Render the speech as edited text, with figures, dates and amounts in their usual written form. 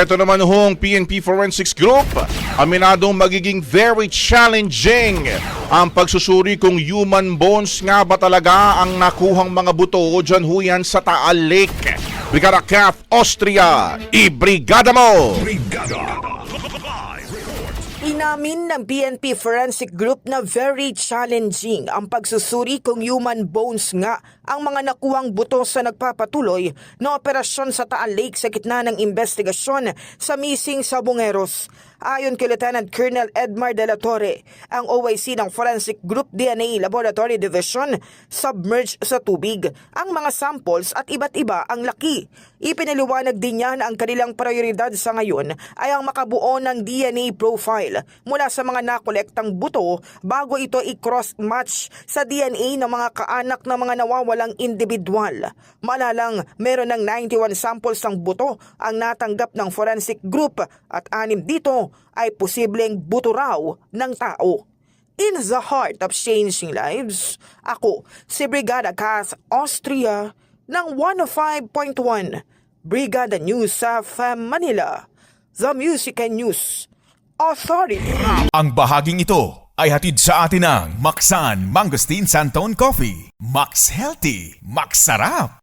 Ito naman hong PNP Forensics Group, aminadong magiging very challenging ang pagsusuri kung human bones nga ba talaga ang nakuhang mga buto dyan huyan sa Taal Lake. Brigada Kath Austria, ibrigada mo! Inamin ng PNP Forensic Group na very challenging ang pagsusuri kung human bones nga ang mga nakuhang buto sa nagpapatuloy na operasyon sa Taal Lake sa gitna ng investigasyon sa missing sa Bungeros. Ayon kay Lieutenant Colonel Edmar de la Torre, ang OIC ng Forensic Group DNA Laboratory Division submerged sa tubig ang mga samples at iba't iba ang laki. Ipinaliwanag din niya na ang kanilang prioridad sa ngayon ay ang makabuo ng DNA profile mula sa mga nakolektang buto bago ito i-cross-match sa DNA ng mga kaanak ng mga nawawalang individual. Malalang meron ng 91 samples ng buto ang natanggap ng Forensic Group at 6 dito ay posibleng buto raw ng tao. In the heart of changing lives, ako si Brigada Kath Austria ng 105.1 Brigada News sa Manila, The Music and News Authority. Ang bahaging ito ay hatid sa atin ng Maxan Mangosteen Santon Coffee. Max Healthy, Max Sarap.